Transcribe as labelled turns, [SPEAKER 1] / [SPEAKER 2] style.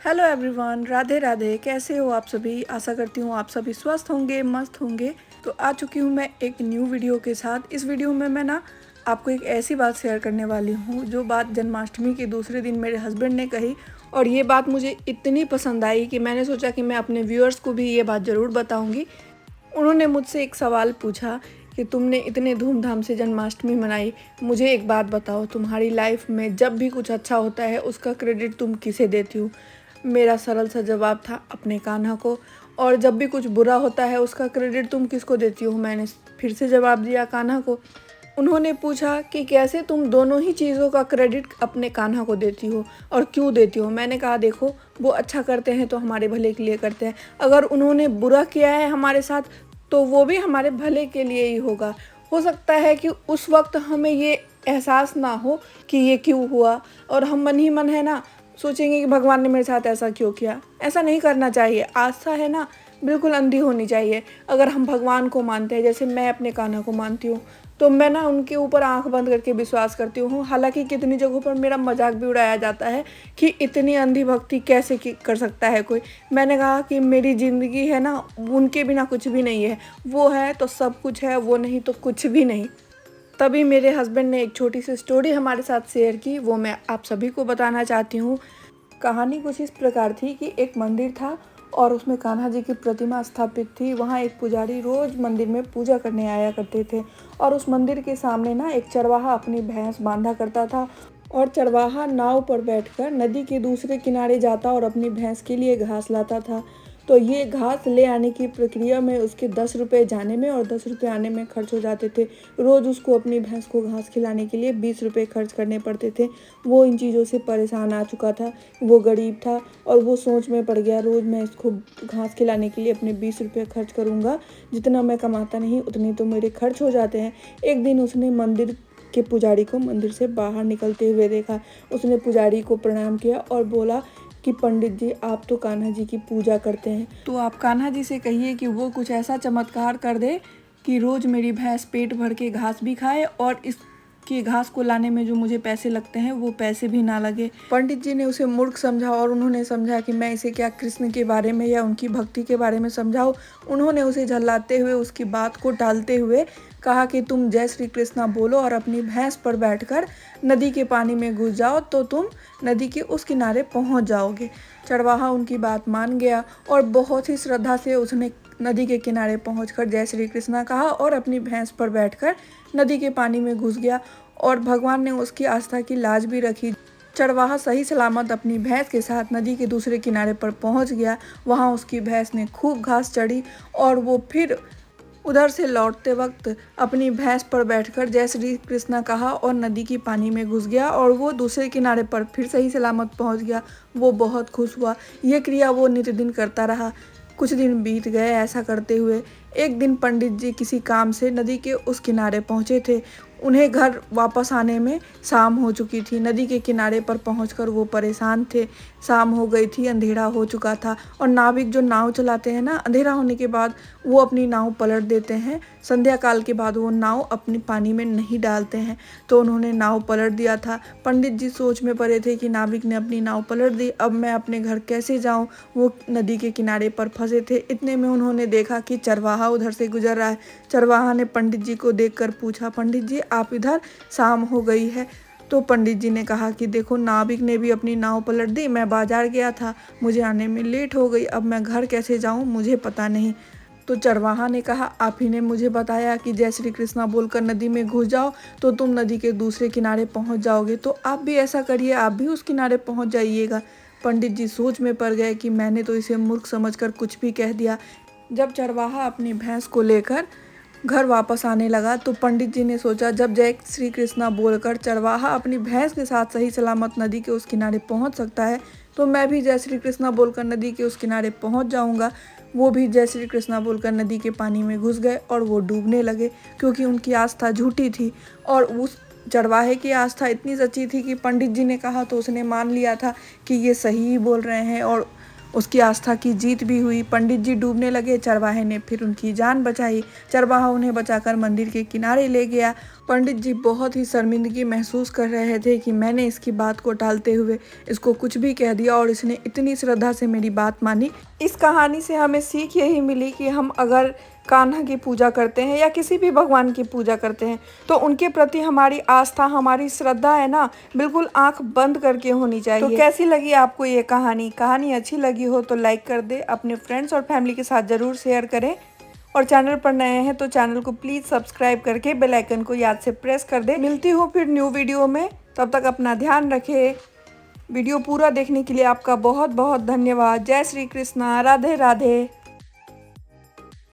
[SPEAKER 1] Hello everyone, Radhe Radhe. कैसे हो आप सभी? आशा करती हूँ आप सभी स्वस्थ होंगे, मस्त होंगे। तो आ चुकी हूँ मैं एक न्यू वीडियो के साथ। इस वीडियो में मैं ना आपको एक ऐसी बात शेयर करने वाली हूँ जो बात जन्माष्टमी के दूसरे दिन मेरे हस्बैंड ने कही, और ये बात मुझे इतनी पसंद आई कि मैंने सोचा कि मैं अपने व्यूअर्स को भी ये बात ज़रूर बताऊँगी। उन्होंने मुझसे एक सवाल पूछा कि तुमने इतने धूमधाम से जन्माष्टमी मनाई, मुझे एक बात बताओ, तुम्हारी लाइफ में जब भी कुछ अच्छा होता है उसका क्रेडिट तुम किसे देती हो? मेरा सरल सा जवाब था, अपने कान्हा को। और जब भी कुछ बुरा होता है उसका क्रेडिट तुम किसको देती हो? मैंने फिर से जवाब दिया, कान्हा को। उन्होंने पूछा कि कैसे तुम दोनों ही चीज़ों का क्रेडिट अपने कान्हा को देती हो और क्यों देती हो? मैंने कहा देखो, वो अच्छा करते हैं तो हमारे भले के लिए करते हैं, अगर उन्होंने बुरा किया है हमारे साथ तो वो भी हमारे भले के लिए ही होगा। हो सकता है कि उस वक्त हमें ये एहसास ना हो कि ये क्यों हुआ, और हम मन ही मन है ना सोचेंगे कि भगवान ने मेरे साथ ऐसा क्यों किया। ऐसा नहीं करना चाहिए। आस्था है ना, बिल्कुल अंधी होनी चाहिए। अगर हम भगवान को मानते हैं, जैसे मैं अपने कान्हा को मानती हूँ, तो मैं ना उनके ऊपर आंख बंद करके विश्वास करती हूँ। हालांकि कितनी जगहों पर मेरा मजाक भी उड़ाया जाता है कि इतनी अंधी भक्ति कैसे कर सकता है कोई। मैंने कहा कि मेरी ज़िंदगी है ना, उनके बिना कुछ भी नहीं है। वो है तो सब कुछ है, वो नहीं तो कुछ भी नहीं। तभी मेरे हस्बैंड ने एक छोटी सी स्टोरी हमारे साथ शेयर की, वो मैं आप सभी को बताना चाहती हूँ। कहानी कुछ इस प्रकार थी कि एक मंदिर था और उसमें कान्हा जी की प्रतिमा स्थापित थी। वहाँ एक पुजारी रोज मंदिर में पूजा करने आया करते थे, और उस मंदिर के सामने ना एक चरवाहा अपनी भैंस बांधा करता था, और चरवाहा नाव पर बैठकर नदी के दूसरे किनारे जाता और अपनी भैंस के लिए घास लाता था। तो ये घास ले आने की प्रक्रिया में उसके 10 रुपये जाने में और 10 रुपये आने में खर्च हो जाते थे। रोज़ उसको अपनी भैंस को घास खिलाने के लिए 20 रुपये खर्च करने पड़ते थे। वो इन चीज़ों से परेशान आ चुका था, वो गरीब था, और वो सोच में पड़ गया, रोज़ मैं इसको घास खिलाने के लिए अपने 20 रुपये खर्च करूँगा, जितना मैं कमाता नहीं उतने तो मेरे खर्च हो जाते हैं। एक दिन उसने मंदिर के पुजारी को मंदिर से बाहर निकलते हुए देखा। उसने पुजारी को प्रणाम किया और बोला कि पंडित जी, आप तो कान्हा जी की पूजा करते हैं, तो आप कान्हा जी से कहिए कि वो कुछ ऐसा चमत्कार कर दे कि रोज़ मेरी भैंस पेट भर के घास भी खाए, और इसकी घास को लाने में जो मुझे पैसे लगते हैं वो पैसे भी ना लगे। पंडित जी ने उसे मूर्ख समझा, और उन्होंने समझा कि मैं इसे क्या कृष्ण के बारे में या उनकी भक्ति के बारे में समझाऊँ। उन्होंने उसे झल्लाते हुए, उसकी बात को टालते हुए कहा कि तुम जय श्री कृष्णा बोलो और अपनी भैंस पर बैठकर नदी के पानी में घुस जाओ, तो तुम नदी के उस किनारे पहुंच जाओगे। चरवाहा उनकी बात मान गया और बहुत ही श्रद्धा से उसने नदी के किनारे पहुंचकर जय श्री कृष्णा कहा और अपनी भैंस पर बैठकर नदी के पानी में घुस गया, और भगवान ने उसकी आस्था की लाज भी रखी। चरवाहा सही सलामत अपनी भैंस के साथ नदी के दूसरे किनारे पर पहुंच गया। वहां उसकी भैंस ने खूब घास चढ़ी, और वो फिर उधर से लौटते वक्त अपनी भैंस पर बैठकर जय श्री कृष्णा कहा और नदी की पानी में घुस गया, और वो दूसरे किनारे पर फिर सही सलामत पहुंच गया। वो बहुत खुश हुआ। ये क्रिया वो नित्य दिन करता रहा। कुछ दिन बीत गए ऐसा करते हुए। एक दिन पंडित जी किसी काम से नदी के उस किनारे पहुंचे थे। उन्हें घर वापस आने में शाम हो चुकी थी। नदी के किनारे पर पहुंचकर वो परेशान थे। शाम हो गई थी, अंधेरा हो चुका था, और नाविक जो नाव चलाते हैं ना, अंधेरा होने के बाद वो अपनी नाव पलट देते हैं। संध्या काल के बाद वो नाव अपनी पानी में नहीं डालते हैं। तो उन्होंने नाव पलट दिया था। पंडित जी सोच में पड़े थे कि नाविक ने अपनी नाव पलट दी, अब मैं अपने घर कैसे जाऊं? वो नदी के किनारे पर फंसे थे। इतने में उन्होंने देखा कि चरवाहा उधर से गुजर रहा है। चरवाहा ने पंडित जी को देखकर पूछा, पंडित जी आप इधर, शाम हो गई है। तो पंडित जी ने कहा कि देखो, नाविक ने भी अपनी नाव पलट दी, मैं बाजार गया था, मुझे आने में लेट हो गई, अब मैं घर कैसे जाऊं मुझे पता नहीं। तो चरवाहा ने कहा, आप ही ने मुझे बताया कि जय श्री कृष्णा बोलकर नदी में घुस जाओ तो तुम नदी के दूसरे किनारे पहुंच जाओगे, तो आप भी ऐसा करिए, आप भी उस किनारे पहुंच जाइएगा। पंडित जी सोच में पड़ गए कि मैंने तो इसे मूर्ख समझकर कुछ भी कह दिया। जब चरवाहा अपनी भैंस को लेकर घर वापस आने लगा तो पंडित जी ने सोचा, जब जय श्री कृष्णा बोलकर चरवाहा अपनी भैंस के साथ सही सलामत नदी के उस किनारे पहुंच सकता है, तो मैं भी जय श्री कृष्णा बोलकर नदी के उस किनारे पहुंच जाऊंगा। वो भी जय श्री कृष्णा बोलकर नदी के पानी में घुस गए और वो डूबने लगे, क्योंकि उनकी आस्था झूठी थी। और उस चरवाहे की आस्था इतनी सच्ची थी कि पंडित जी ने कहा तो उसने मान लिया था कि ये सही बोल रहे हैं, और उसकी आस्था की जीत भी हुई। पंडित जी डूबने लगे, चरवाहे ने फिर उनकी जान बचाई। चरवाहा उन्हें बचाकर मंदिर के किनारे ले गया। पंडित जी बहुत ही शर्मिंदगी महसूस कर रहे थे कि मैंने इसकी बात को टालते हुए इसको कुछ भी कह दिया और इसने इतनी श्रद्धा से मेरी बात मानी। इस कहानी से हमें सीख यही मिली कि हम अगर कान्हा की पूजा करते हैं या किसी भी भगवान की पूजा करते हैं तो उनके प्रति हमारी आस्था, हमारी श्रद्धा है ना, बिल्कुल आंख बंद करके होनी चाहिए। तो कैसी लगी आपको ये कहानी? कहानी अच्छी लगी हो तो लाइक कर दे, अपने फ्रेंड्स और फैमिली के साथ ज़रूर शेयर करें और चैनल पर नए हैं तो चैनल को प्लीज़ सब्सक्राइब करके बेल आइकन को याद से प्रेस कर दे। मिलती हूँ फिर न्यू वीडियो में, तब तक अपना ध्यान रखें। वीडियो पूरा देखने के लिए आपका बहुत बहुत धन्यवाद। जय श्री कृष्णा, राधे राधे।